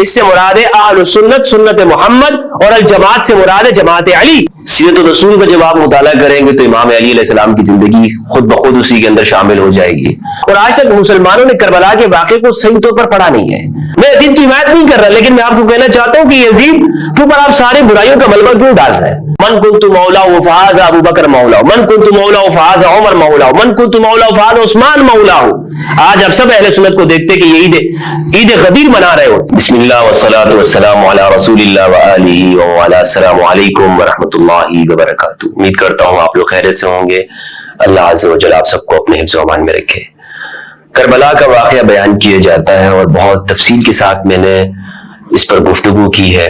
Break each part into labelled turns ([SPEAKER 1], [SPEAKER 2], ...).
[SPEAKER 1] اس سے مراد ہے اہل سنت سنت محمد، اور الجماعت سے مراد ہے جماعت علی۔ سیرت الرسول کا جب آپ مطالعہ کریں گے تو امام علی علیہ السلام کی زندگی خود بخود اسی کے اندر شامل ہو جائے گی۔ اور آج تک مسلمانوں نے کربلا کے واقعے کو صحیح طور پر پڑھا نہیں ہے۔ میں یزید کی حمایت نہیں کر رہا، لیکن میں آپ کو کہنا چاہتا ہوں کہ یزید کے اوپر آپ ساری برائیوں کا ملبہ کیوں ڈال رہے ہیں؟ من کنت مولا فہذ ابو بکر مولا، من کنت مولا فہذ عمر مولا، من کنت مولا فہذ عثمان مولا۔ آج آپ سب اہل سنت کو دیکھتے کہ یہ عید غدیر منا رہے ہو۔ بسم اللہ والصلاۃ والسلام علی رسول اللہ وآلہ وعلی السلام علیکم ورحمۃ اللہ وبرکاتہ۔ امید کرتا ہوں آپ لوگ خیریت سے ہوں گے۔ اللہ عز و جل آپ سب کو اپنے حفظ و امان میں رکھے۔ کربلا کا واقعہ بیان کیا جاتا ہے اور بہت تفصیل کے ساتھ میں نے اس پر گفتگو کی ہے۔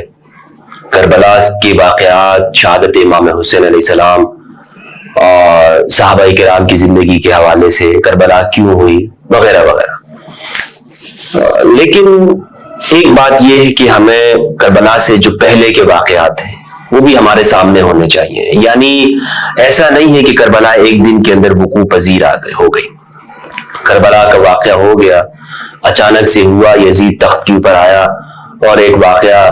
[SPEAKER 1] کربلا کے واقعات، شہادت امام حسین علیہ السلام اور صحابہ کرام کی زندگی کے حوالے سے، کربلا کیوں ہوئی وغیرہ وغیرہ۔ لیکن ایک بات یہ ہے کہ ہمیں کربلا سے جو پہلے کے واقعات ہیں وہ بھی ہمارے سامنے ہونے چاہیے۔ یعنی ایسا نہیں ہے کہ کربلا ایک دن کے اندر وقوع پذیر ہو گئی۔ کربلا کا واقعہ ہو گیا، اچانک سے ہوا، یزید تخت کے اوپر آیا، اور ایک واقعہ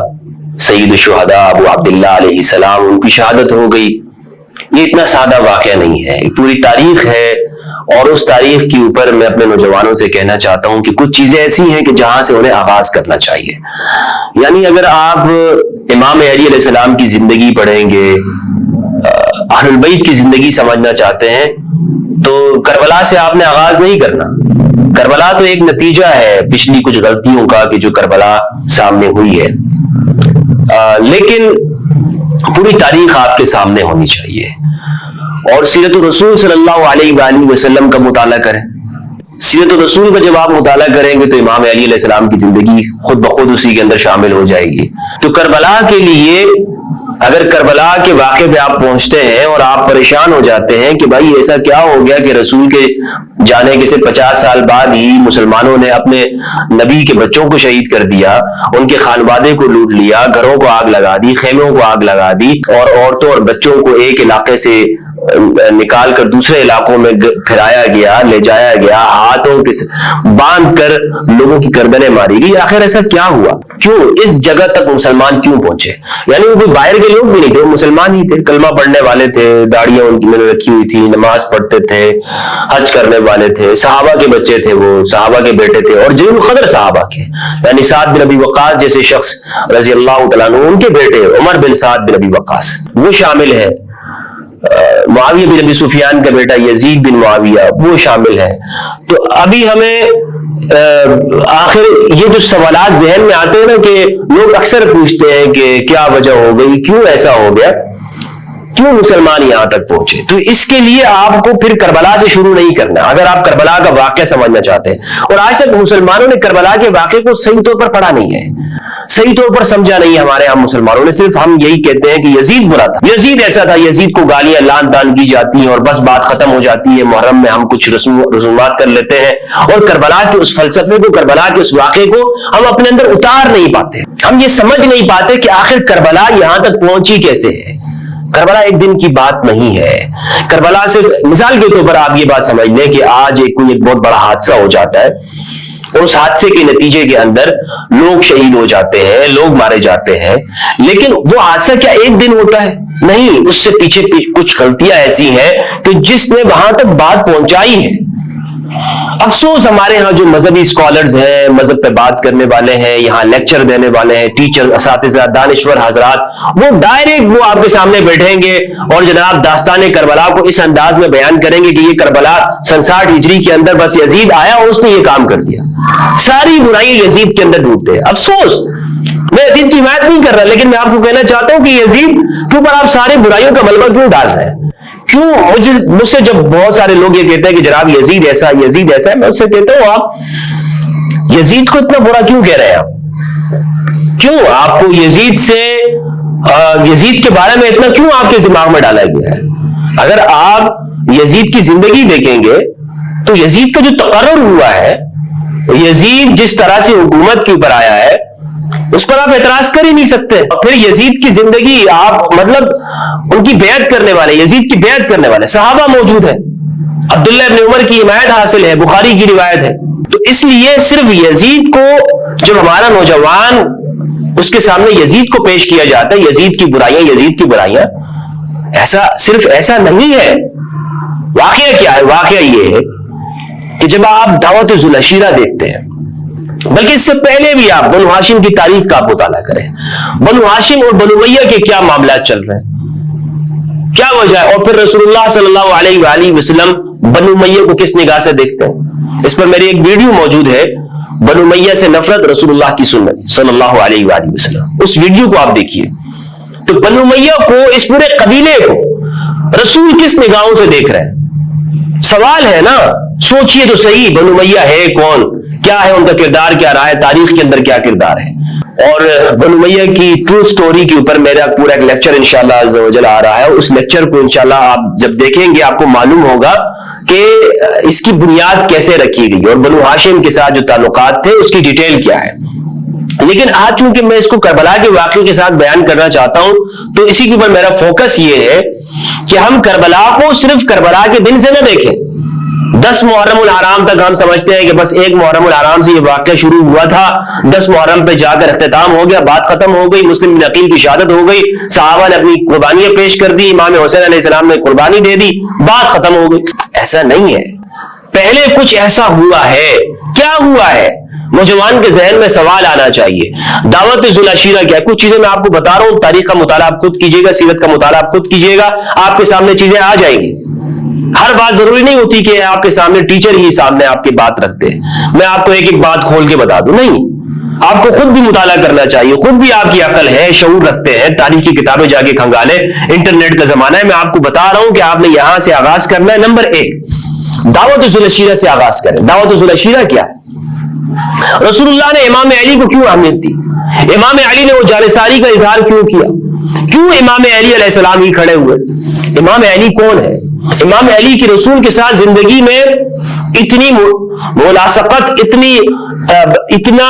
[SPEAKER 1] سید الشہداء ابو عبداللہ علیہ السلام، ان کی شہادت ہو گئی۔ یہ اتنا سادہ واقعہ نہیں ہے، پوری تاریخ ہے، اور اس تاریخ کے اوپر میں اپنے نوجوانوں سے کہنا چاہتا ہوں کہ کچھ چیزیں ایسی ہیں کہ جہاں سے انہیں آغاز کرنا چاہیے۔ یعنی اگر آپ امام علی علیہ السلام کی زندگی پڑھیں گے، اہل البیت کی زندگی سمجھنا چاہتے ہیں، تو کربلا سے آپ نے آغاز نہیں کرنا۔ کربلا تو ایک نتیجہ ہے پچھلی کچھ غلطیوں کا کہ جو کربلا سامنے ہوئی ہے، لیکن پوری تاریخ آپ کے سامنے ہونی چاہیے۔ اور سیرت الرسول صلی اللہ علیہ وآلہ وسلم کا مطالعہ کریں۔ سیرت الرسول کا جب آپ مطالعہ کریں گے تو امام علی علیہ السلام کی زندگی خود بخود اسی کے اندر شامل ہو جائے گی۔ تو کربلا کے لیے، اگر کربلا کے واقعے پہ آپ پہنچتے ہیں اور آپ پریشان ہو جاتے ہیں کہ بھائی ایسا کیا ہو گیا کہ رسول کے جانے کے سے 50 سال بعد ہی مسلمانوں نے اپنے نبی کے بچوں کو شہید کر دیا، ان کے خانوادے کو لوٹ لیا، گھروں کو آگ لگا دی، خیموں کو آگ لگا دی، اور عورتوں اور بچوں کو ایک علاقے سے نکال کر دوسرے علاقوں میں پھرایا گیا، لے جایا گیا، ہاتھوں کے باندھ کر لوگوں کی گردنیں ماری گئی۔ آخر ایسا کیا ہوا؟ کیوں اس جگہ تک مسلمان کیوں پہنچے؟ یعنی وہ کوئی باہر کے لوگ بھی نہیں تھے، وہ مسلمان ہی تھے، کلمہ پڑھنے والے تھے، داڑیاں ان کی میں نے رکھی ہوئی تھی، نماز پڑھتے تھے، حج کرنے والے تھے، صحابہ کے بچے تھے، وہ صحابہ کے بیٹے تھے، اور جن قدر صحابہ کے، یعنی سعد بن ابی وقاص جیسے شخص رضی اللہ تعالیٰ عنہ، ان کے بیٹے عمر بن سعد بن ابی وقاص وہ شامل ہے، معاویہ بن ابی سفیان کا بیٹا یزید بن معاویہ وہ شامل ہے۔ تو ابھی ہمیں آخر یہ جو سوالات ذہن میں آتے ہیں نا، کہ لوگ اکثر پوچھتے ہیں کہ کیا وجہ ہو گئی، کیوں ایسا ہو گیا، کیوں مسلمان یہاں تک پہنچے؟ تو اس کے لیے آپ کو پھر کربلا سے شروع نہیں کرنا اگر آپ کربلا کا واقعہ سمجھنا چاہتے ہیں۔ اور آج تک مسلمانوں نے کربلا کے واقعے کو صحیح طور پر پڑھا نہیں ہے، صحیح طور پر سمجھا نہیں ہے۔ ہمارے ہم مسلمانوں نے صرف ہم یہی کہتے ہیں کہ یزید برا تھا، یزید ایسا تھا، یزید کو گالیاں لان تان کی جاتی ہیں اور بس بات ختم ہو جاتی ہے۔ محرم میں ہم کچھ رسومات کر لیتے ہیں، اور کربلا کے اس فلسفے کو، کربلا کے اس واقعے کو ہم اپنے اندر اتار نہیں پاتے۔ ہم یہ سمجھ نہیں پاتے کہ آخر کربلا یہاں تک پہنچی کیسے ہے۔ کربلا ایک دن کی بات نہیں ہے۔ کربلا صرف مثال کے طور پر آپ یہ بات سمجھ لیں کہ آج کوئی ایک بہت بڑا حادثہ ہو جاتا ہے، اور اس حادثے کے نتیجے کے اندر لوگ شہید ہو جاتے ہیں، لوگ مارے جاتے ہیں، لیکن وہ حادثہ کیا ایک دن ہوتا ہے؟ نہیں، اس سے پیچھے کچھ غلطیاں ایسی ہیں کہ جس نے وہاں تک بات پہنچائی ہے۔ افسوس ہمارے ہاں جو مذہبی اسکالرز ہیں، مذہب پہ بات کرنے والے ہیں، یہاں لیکچر دینے والے ہیں، ٹیچر، اساتذہ، دانشور حضرات، وہ ڈائریکٹ وہ آپ کے سامنے بیٹھیں گے اور جناب داستان کربلا کو اس انداز میں بیان کریں گے کہ یہ کربلا 67 ہجری کے اندر بس یزید آیا اور اس نے یہ کام کر دیا، ساری برائی یزید کے اندر ڈوبتے ہیں۔ افسوس، میں یزید کی حمایت نہیں کر رہا، لیکن میں آپ کو کہنا چاہتا ہوں کہ یزید کے اوپر آپ سارے برائیوں کا ملبہ کیوں ڈال رہے ہیں؟ کیوں مجھ سے جب بہت سارے لوگ یہ کہتے ہیں کہ جناب یزید ایسا ہے، میں اس سے کہتا ہوں آپ یزید کو اتنا برا کیوں کہہ رہے ہیں؟ آپ کیوں، آپ کو یزید کے بارے میں اتنا کیوں آپ کے دماغ میں ڈالا گیا ہے؟ اگر آپ یزید کی زندگی دیکھیں گے تو یزید کا جو تقرر ہوا ہے، یزید جس طرح سے حکومت کے اوپر آیا ہے اس پر آپ اعتراض کر ہی نہیں سکتے۔ پھر یزید کی زندگی، آپ مطلب ان کی بیعت کرنے والے، یزید کی بیعت کرنے والے صحابہ موجود ہیں، عبداللہ ابن عمر کی حمایت حاصل ہے، بخاری کی روایت ہے۔ تو اس لیے صرف یزید کو جب ہمارا نوجوان اس کے سامنے یزید کو پیش کیا جاتا ہے، یزید کی برائیاں. ایسا صرف ایسا نہیں ہے. واقعہ کیا ہے؟ واقعہ یہ ہے کہ جب آپ دعوت ذو العشیرہ دیکھتے ہیں، بلکہ اس سے پہلے بھی آپ بنو ہاشم کی تاریخ کا مطالعہ کریں. بنو ہاشم اور بنو امیہ کے کیا معاملات چل رہے ہیں، کیا وجہ ہے، اور پھر رسول اللہ صلی اللہ علیہ وآلہ وسلم بنو امیہ کو کس نگاہ سے دیکھتے ہیں. اس پر میری ایک ویڈیو موجود ہے، بنو امیہ سے نفرت رسول اللہ کی سنت صلی اللہ علیہ وآلہ وسلم. اس ویڈیو کو آپ دیکھیے تو بنو امیہ کو، اس پورے قبیلے کو رسول کس نگاہوں سے دیکھ رہے ہیں. سوال ہے نا، سوچئے تو صحیح، بنو امیہ ہے کون، کیا ہے ان کا کردار، کیا رہا ہے، تاریخ کے اندر کیا کردار ہے. اور بنو امیہ کی ٹرو سٹوری کے اوپر میرا پورا ایک لیکچر انشاءاللہ عز و جل آ رہا ہے. اس لیکچر کو انشاءاللہ آپ جب دیکھیں گے آپ کو معلوم ہوگا کہ اس کی بنیاد کیسے رکھی گئی اور بنو ہاشم کے ساتھ جو تعلقات تھے اس کی ڈیٹیل کیا ہے. لیکن آج چونکہ میں اس کو کربلا کے واقعے کے ساتھ بیان کرنا چاہتا ہوں تو اسی کے اوپر میرا فوکس یہ ہے کہ ہم کربلا کو صرف کربلا کے دن سے نہ دیکھیں. 10 محرم الحرام تک ہم سمجھتے ہیں کہ بس 1 محرم الحرام سے یہ واقعہ شروع ہوا تھا، 10 محرم پہ جا کر اختتام ہو گیا، بات ختم ہو گئی، مسلم بن عقیل کی شہادت ہو گئی، صحابہ نے اپنی قربانیاں پیش کر دی، امام حسین علیہ السلام نے قربانی دے دی، بات ختم ہو گئی. ایسا نہیں ہے، پہلے کچھ ایسا ہوا ہے. کیا ہوا ہے؟ نوجوان کے ذہن میں سوال آنا چاہیے. دعوت ذو العشیرہ کیا ہے؟ کچھ چیزیں میں آپ کو بتا رہا ہوں، تاریخ کا مطالعہ آپ خود کیجیے گا، سیرت کا مطالعہ آپ خود کیجیے گا، آپ کے سامنے چیزیں آ جائیں گی. ہر بات ضروری نہیں ہوتی کہ آپ کے سامنے ٹیچر ہی سامنے آپ کی بات رکھتے ہیں، میں آپ کو ایک ایک بات کھول کے بتا دوں. نہیں، آپ کو خود بھی مطالعہ کرنا چاہیے. خود بھی آپ کی عقل ہے، شعور رکھتے ہیں، تاریخ کی کتابیں جا کے کھنگالیں. انٹرنیٹ کا زمانہ ہے، میں آپ کو بتا رہا ہوں کہ آپ نے یہاں سے آغاز کرنا ہے. نمبر 1 دعوت ذو العشیرہ سے آغاز کریں. دعوت ذو العشیرہ کیا ہے؟ رسول اللہ نے امام علی کو کیوں اہمیت دی؟ امام علی نے وہ جانثاری کا اظہار کیوں کیا؟ کیوں امام علی علیہ السلام ہی کھڑے ہوئے؟ امام علی کون ہے؟ امام علی کی رسول کے ساتھ زندگی میں اتنی ملاصقت، اتنا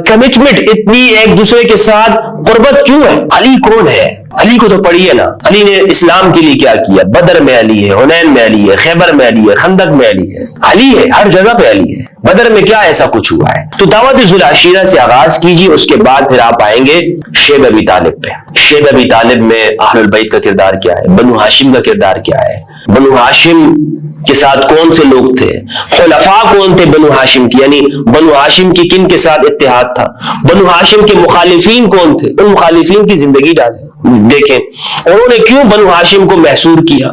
[SPEAKER 1] کمٹمنٹ، اتنی ایک دوسرے کے ساتھ قربت کیوں ہے؟ علی کون ہے؟ علی کو تو پڑھیے نا، علی نے اسلام کے لیے کیا کیا. بدر میں علی ہے، حنین میں علی ہے، خیبر میں علی ہے، خندق میں علی ہے. علی ہے، ہر جگہ پہ علی ہے. بدر میں کیا ایسا کچھ ہوا ہے؟ تو دعوت ذو العشیرہ سے آغاز کیجیے. اس کے بعد پھر آپ آئیں گے شیب ابی طالب پہ. شیب ابی طالب میں اہل البیت کا کردار کیا ہے؟ بنو ہاشم کا کردار کیا ہے؟ بنو ہاشم کے ساتھ کون سے لوگ تھے؟ خلفاء کون تھے بنو ہاشم کی؟ یعنی بنو ہاشم کی کن کے ساتھ اتحاد تھا؟ بنو ہاشم کے مخالفین کون تھے؟ ان مخالفین کی زندگی ڈالیں، دیکھیں انہوں نے کیوں بنو ہاشم کو محصور کیا.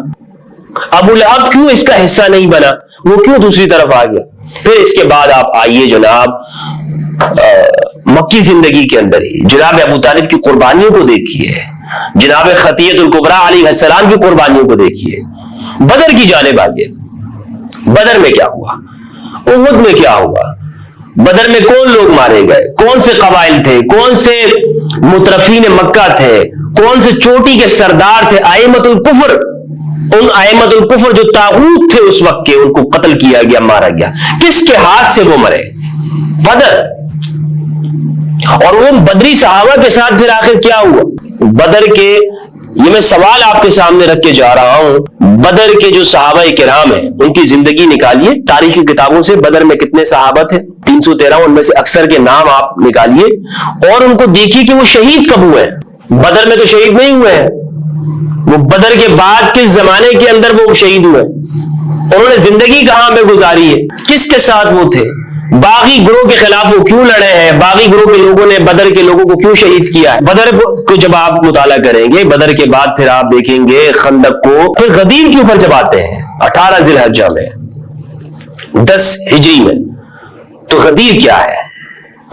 [SPEAKER 1] ابو لہب کیوں اس کا حصہ نہیں بنا، وہ کیوں دوسری طرف آ گیا. پھر اس کے بعد آپ آئیے جناب مکی زندگی کے اندر ہی جناب ابو طالب کی قربانیوں کو دیکھیے، جناب خطیۃ الکبریٰ علیہ السلام کی قربانیوں کو دیکھیے. بدر کی جانب آئیے، بدر میں کیا ہوا، احد میں کیا ہوا، بدر میں کون لوگ مارے گئے، کون سے قبائل تھے، کون سے مترفین مکہ تھے، کون سے چوٹی کے سردار تھے، ائمۃ الکفر. ان ائمۃ الکفر جو طاغوت تھے اس وقت کے، ان کو قتل کیا گیا، مارا گیا. کس کے ہاتھ سے وہ مرے؟ بدر. اور وہ بدری صحابہ کے ساتھ پھر آخر کیا ہوا؟ بدر کے، یہ میں سوال آپ کے سامنے رکھ کے جا رہا ہوں، بدر کے جو صحابہ کرام ہیں ان کی زندگی نکالیے تاریخی کتابوں سے. بدر میں کتنے صحابہ تھے؟ 313. ان میں سے اکثر کے نام آپ نکالیے اور ان کو دیکھیے کہ وہ شہید کب ہوئے. بدر میں تو شہید نہیں ہوئے ہیں، وہ بدر کے بعد کس زمانے کے اندر وہ شہید ہوئے. انہوں نے زندگی کہاں پہ گزاری ہے، کس کے ساتھ وہ تھے، باغی گروہ کے خلاف وہ کیوں لڑے ہیں، باغی گروہ کے لوگوں نے بدر کے لوگوں کو کیوں شہید کیا ہے. بدر کو جب آپ مطالعہ کریں گے، بدر کے بعد پھر آپ دیکھیں گے خندق کو. پھر غدیر کے اوپر جب آتے ہیں 18 ذی الحجہ میں 10 ہجری میں، تو غدیر کیا ہے؟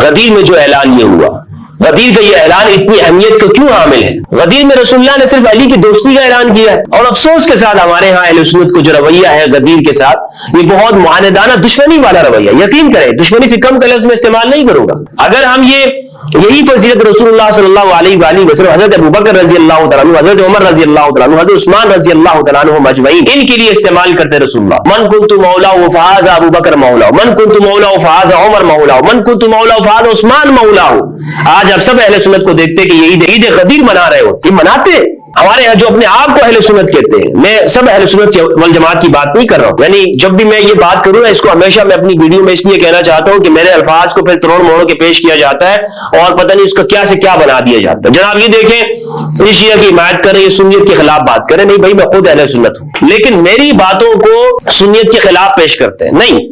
[SPEAKER 1] غدیر میں جو اعلان یہ ہوا، غدیر کا یہ اعلان اتنی اہمیت کو کیوں حامل ہے؟ غدیر میں رسول اللہ نے صرف علی کی دوستی کا اعلان کیا ہے. اور افسوس کے ساتھ ہمارے ہاں اہل سنت کو جو رویہ ہے غدیر کے ساتھ، یہ بہت معاندانہ دشمنی والا رویہ. یقین کریں دشمنی سے کم کا لفظ میں استعمال نہیں کروں گا. اگر ہم یہی فضیلت رسول اللہ صلی اللہ علیہ وآلہ وسلم، حضرت ابوبکر رضی اللہ تعالیٰ عنہ، حضرت عمر رضی اللہ تعالیٰ عنہ، حضرت عثمان رضی اللہ تعالیٰ عنہ مجمعین، ان کے لیے استعمال کرتے رسول اللہ. من کنت مولا فہذا ابوبکر مولا، من کنت مولا فہذا عمر مولا، من کنت مولا فہذا عثمان مولا. آج آپ سب اہل سنت کو دیکھتے کہ یہ عید غدیر منا رہے ہو. یہ مناتے ہمارے یہاں جو اپنے آپ کو اہل سنت کہتے ہیں، میں سب اہل سنت والجماعت کی بات نہیں کر رہا ہوں، یعنی جب بھی میں یہ بات کروں اس کو ہمیشہ میں اپنی ویڈیو میں اس لیے کہنا چاہتا ہوں کہ میرے الفاظ کو پھر توڑ موڑ کے پیش کیا جاتا ہے اور پتہ نہیں اس کا کیا سے کیا بنا دیا جاتا ہے۔ جناب یہ دیکھیں، یہ شیعہ کی حمایت کر رہے ہیں، سنیت کے خلاف بات کریں، نہیں بھائی میں خود اہل سنت ہوں، لیکن میری باتوں کو سنیت کے خلاف پیش کرتے ہیں، نہیں۔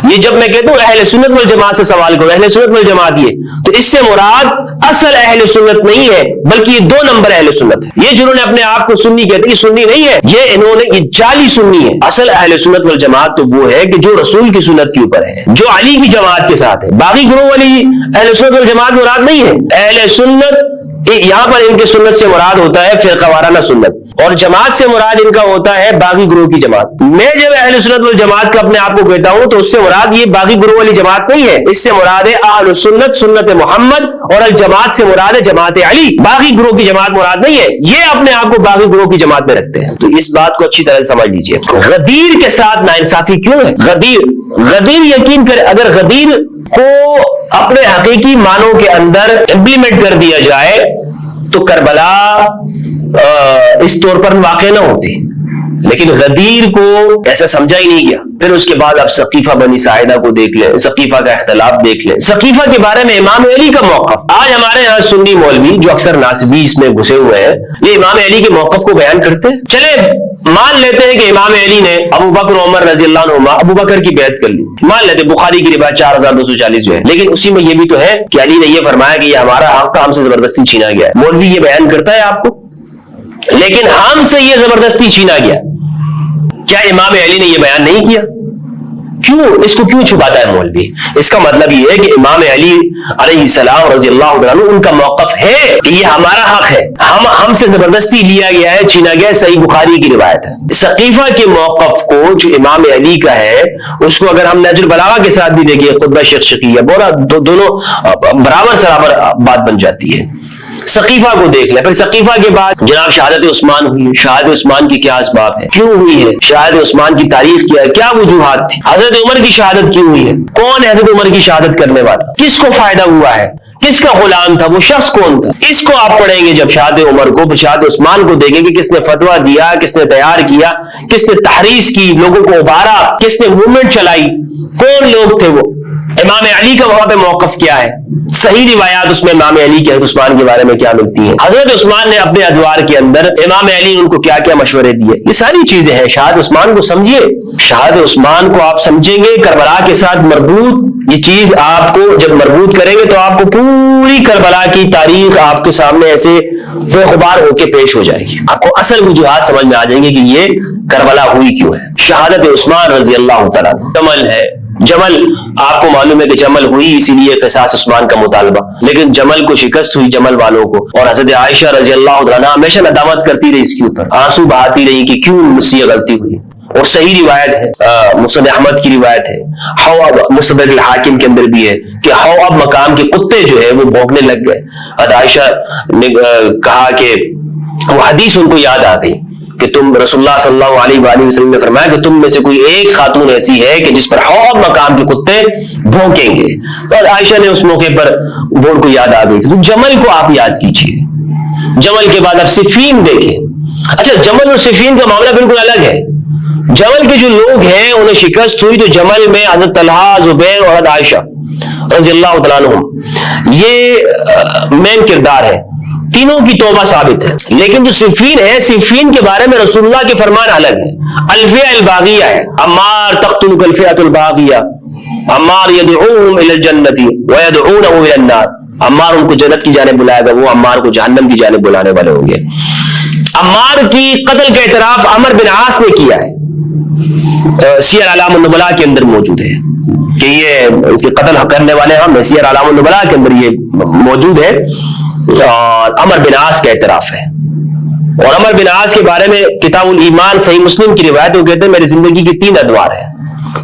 [SPEAKER 1] یہ جب میں کہتا ہوں اہل سنت والجماعت سے سوال کرو، اہل سنت والجماعت یہ تو اس سے مراد اصل اہل سنت نہیں ہے، بلکہ یہ 2 نمبر اہل سنت ہے۔ یہ جنہوں نے اپنے آپ کو سنی کہتے ہیں، یہ سنی نہیں ہے، یہ جعلی سنی ہے۔ اصل اہل سنت والجماعت تو وہ ہے کہ جو رسول کی سنت کے اوپر ہے، جو علی کی جماعت کے ساتھ ہے۔ باقی گروہ والی اہل سنت والجماعت مراد نہیں ہے۔ اہل سنت یہاں پر ان کے سنت سے مراد ہوتا ہے فرقہ وارانہ سنت، اور جماعت سے مراد ان کا ہوتا ہے باغی گروہ کی جماعت۔ میں جب اہل سنت والجماعت کا اپنے آپ کو کہتا ہوں تو اس سے مراد یہ باغی گروہ والی جماعت نہیں ہے، اس سے مراد ہے اہل سنت سنت محمد، اور الجماعت سے مراد ہے جماعت علی۔ باغی گروہ کی جماعت مراد نہیں ہے، یہ اپنے آپ کو باغی گروہ کی جماعت میں رکھتے ہیں۔ تو اس بات کو اچھی طرح سمجھ لیجئے۔ غدیر کے ساتھ ناانصافی کیوں ہے؟ غدیر یقین کرے، اگر غدیر کو اپنے حقیقی معنوں کے اندر امپلیمنٹ کر دیا جائے تو کربلا اس طور پر واقع نہ ہوتی، لیکن غدیر کو ایسا سمجھا ہی نہیں گیا۔ پھر اس کے بعد آپ ثقیفہ بنی ساعدہ کو دیکھ لیں، ثقیفہ کا اختلاف دیکھ لیں، ثقیفہ کے بارے میں امام علی کا موقف۔ آج ہمارے یہاں سنی مولوی جو اکثر ناصبی اس میں گھسے ہوئے ہیں، یہ امام علی کے موقف کو بیان کرتے ہیں۔ چلے مان لیتے ہیں کہ امام علی نے ابو بکر عمر رضی اللہ عنہما ابو بکر کی بیعت کر لی، مان لیتے، بخاری کی روایت 4240 جو ہے، لیکن اسی میں یہ بھی تو ہے کہ علی نے یہ فرمایا کہ یہ ہمارا حق تھا، ہم سے زبردستی چھینا گیا ہے۔ مولوی یہ بیان کرتا ہے آپ کو، لیکن ہم سے یہ زبردستی چھینا گیا، کیا امام علی نے یہ بیان نہیں کیا؟ کیوں اس کو کیوں چھپاتا ہے مولوی؟ اس کا مطلب یہ ہے کہ امام علی علیہ السلام رضی اللہ عنہ ان کا موقف ہے کہ یہ ہمارا حق ہے، ہم سے زبردستی لیا گیا ہے، چھینا گیا ہے، صحیح بخاری کی روایت ہے۔ ثقیفہ کے موقف کو جو امام علی کا ہے اس کو اگر ہم نہج البلاغہ کے ساتھ بھی دیکھیں، خطبہ شیخ شقیہ بولا، دونوں برابر بات بن جاتی ہے۔ ثقیفہ کو دیکھ لیں، پھر ثقیفہ کے بعد جناب شہادت عثمان ہوئی ہے۔ شہادت عثمان کی کیا اسباب ہے، کیوں ہوئی ہے؟ شہادت عثمان کی تاریخ کیا ہے، کیا وجوہات تھی؟ حضرت عمر کی شہادت کیوں ہوئی ہے؟ کون ہے حضرت عمر کی شہادت کرنے والا؟ کس کو فائدہ ہوا ہے؟ کس کا غلام تھا وہ شخص؟ کون تھا؟ اس کو آپ پڑھیں گے جب شہادت عمر کو، شہادت عثمان کو دیکھیں گے، کس نے فتویٰ دیا، کس نے تیار کیا، کس نے تحریض کی، لوگوں کو ابھارا، کس نے موومنٹ چلائی، کون لوگ تھے وہ؟ امام علی کا وہاں پہ موقف کیا ہے؟ صحیح روایات اس میں امام علی کے حضرت عثمان کے بارے میں کیا ملتی ہیں؟ حضرت عثمان نے اپنے ادوار کے اندر امام علی ان کو کیا کیا مشورے دیے؟ یہ ساری چیزیں ہیں۔ شہادت عثمان کو سمجھیے، شہادت عثمان کو آپ سمجھیں گے کربلا کے ساتھ مربوط، یہ چیز آپ کو جب مربوط کریں گے تو آپ کو پوری کربلا کی تاریخ آپ کے سامنے ایسے بے غبار ہو کے پیش ہو جائے گی، آپ کو اصل وجوہات سمجھ میں آ جائیں گے کہ یہ کربلا ہوئی کیوں ہے۔ شہادت عثمان رضی اللہ تعالیٰ جمل ہے، جمل آپ کو معلوم ہے کہ جمل ہوئی اسی لیے قصاص عثمان کا مطالبہ، لیکن جمل کو شکست ہوئی جمل والوں کو، اور حضرت عائشہ رضی اللہ عنہا ہمیشہ ندامت کرتی رہی اس کے اوپر، آنسو بہاتی رہی کہ کیوں مجھ سے یہ غلطی ہوئی۔ اور صحیح روایت ہے، مسند احمد کی روایت ہے، مستدرک الحاکم کے اندر بھی ہے کہ اب مقام کے کتے جو ہے وہ بھونکنے لگ گئے۔ حضرت عائشہ نے کہا کہ وہ حدیث ان کو یاد آ گئی کہ تم رسول اللہ صلی اللہ علیہ وآلہ وسلم نے فرمایا کہ تم میں سے کوئی ایک خاتون ایسی ہے کہ جس پر حوض مقام کے کتے بھونکیں گے، اور عائشہ نے اس موقع پر وہ ان کو یاد آ گئی تھی۔ تو جمل کو آپ یاد کیجئے، جمل کے بعد آپ صفین دیکھیں۔ اچھا، جمل اور صفین کا معاملہ بالکل الگ ہے۔ جمل کے جو لوگ ہیں انہیں شکست ہوئی، تو جمل میں حضرت طلحہ، زبیر اور حضرت عائشہ رضی اللہ تعالیٰ عنہم یہ مین کردار ہے، تینوں کی توبہ ثابت ہے۔ لیکن جو صفین ہے، صفین کے بارے میں رسول اللہ کے فرمان الگ ہے، الفئہ الباغیہ ہے، عمار تقتلک الفئۃ الباغیہ، عمار یدعوہم الی الجنۃ ویدعونہ الی النار، عمار ان کو جنت کی جانب بلائے گا، وہ عمار کو جہنم کی جانب بلانے والے ہوں گے۔ عمار کی قتل کا اعتراف عمر بن عاص نے کیا ہے، سیر اعلام النبلاء کے اندر موجود ہے کہ یہ اس کے قتل کرنے والے ہم ہیں، سیر اعلام النبلاء کے اندر یہ موجود ہے، اور عمر بن عاص کا اعتراف ہے۔ اور عمر بن عاص کے بارے میں کتاب الایمان صحیح مسلم کی روایت وہ کہتے ہیں میری زندگی کی 3 ادوار ہیں۔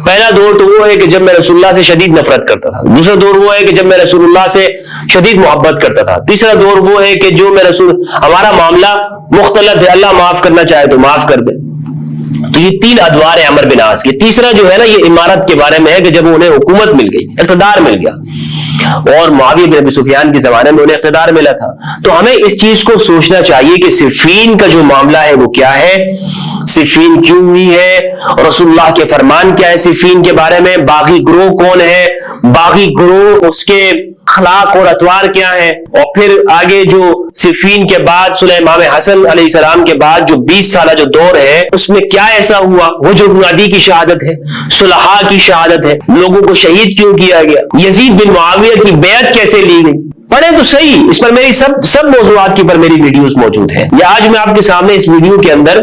[SPEAKER 1] پہلا دور تو وہ ہے کہ جب میں رسول اللہ سے شدید نفرت کرتا تھا، دوسرا دور وہ ہے کہ جب میں رسول اللہ سے شدید محبت کرتا تھا، تیسرا دور وہ ہے کہ جو میں رسول ہمارا معاملہ مختلف ہے، اللہ معاف کرنا چاہے تو معاف کر دے، تو یہ 3 ادوار ہیں عمر بن عاص کے. تیسرا جو ہے نا یہ امارت کے بارے میں ہے کہ جب انہیں حکومت مل گئی, اقتدار مل گیا, اور معاویہ بن ابی سفیان کے زمانے میں انہیں اقتدار ملا تھا. تو ہمیں اس چیز کو سوچنا چاہیے کہ صفین کا جو معاملہ ہے وہ کیا ہے, صفین کیوں ہوئی ہے, رسول اللہ کے فرمان کیا ہے صفین کے بارے میں, باغی گروہ کون ہے, باغی گروہ اس کے اخلاق اور اطوار کیا ہے, اور پھر آگے جو صفین کے بعد صلح امام حسن علیہ السلام کے بعد جو 20 سالہ جو دور ہے اس میں کیا ایسا ہوا, وہ جو بنیادی کی شہادت ہے, صلحاء کی شہادت ہے, لوگوں کو شہید کیوں کیا گیا, یزید بن معاویہ کی بیعت کیسے لی گئی. پڑھیں تو صحیح, اس پر میری سب موضوعات کی پر میری ویڈیوز موجود ہیں. یہ آج میں آپ کے سامنے اس ویڈیو کے اندر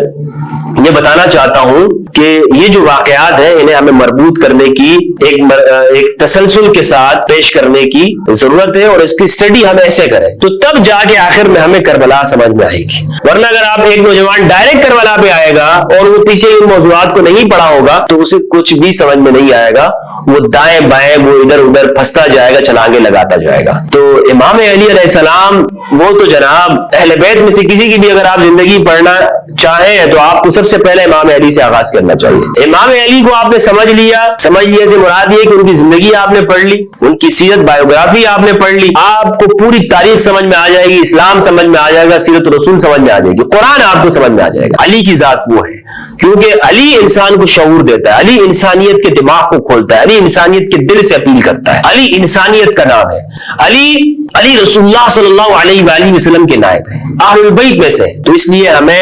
[SPEAKER 1] یہ بتانا چاہتا ہوں کہ یہ جو واقعات ہیں انہیں ہمیں مربوط کرنے کی ایک تسلسل کے ساتھ پیش کرنے کی ضرورت ہے, اور اس کی اسٹڈی ہم ایسے کریں تو تب جا کے آخر میں ہمیں کربلا سمجھ میں آئے گی. ورنہ اگر آپ ایک نوجوان ڈائریکٹ کربلا پہ آئے گا اور وہ پیچھے ان موضوعات کو نہیں پڑھا ہوگا تو اسے کچھ بھی سمجھ میں نہیں آئے گا, وہ دائیں بائیں وہ ادھر ادھر پھنستا جائے گا, چھلانگے لگاتا جائے گا. تو امام علی علیہ السلام وہ تو جناب اہل بیت میں سے کسی کی بھی اگر آپ زندگی پڑھنا چاہیں تو آپ کو سب سے پہلے امام علی سے آغاز کرنا چاہیے. امام علی کو آپ نے سمجھ لیا سے مراد یہ کہ ان کی زندگی آپ نے پڑھ لی, ان کی سیرت بایوگرافی آپ نے پڑھ لی, آپ کو پوری تاریخ سمجھ میں آ جائے گی, اسلام سمجھ میں آ جائے گا, سیرت رسول سمجھ میں آ جائے گی, قرآن آپ کو سمجھ میں آ جائے گا. علی کی ذات وہ ہے کیونکہ علی انسان کو شعور دیتا ہے, علی انسانیت کے دماغ کو کھولتا ہے, علی انسانیت کے دل سے اپیل کرتا ہے, علی انسانیت کا نام ہے. علی رسول اللہ صلی اللہ علیہ وآلہ وسلم کے نائب ہیں, اہل البیت میں سے. تو اس لیے ہمیں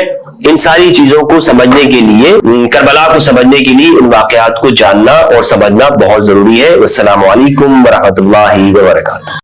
[SPEAKER 1] ان ساری چیزوں کو سمجھنے کے لیے, کربلا کو سمجھنے کے لیے ان واقعات کو جاننا اور سمجھنا بہت ضروری ہے. والسلام علیکم ورحمۃ اللہ وبرکاتہ.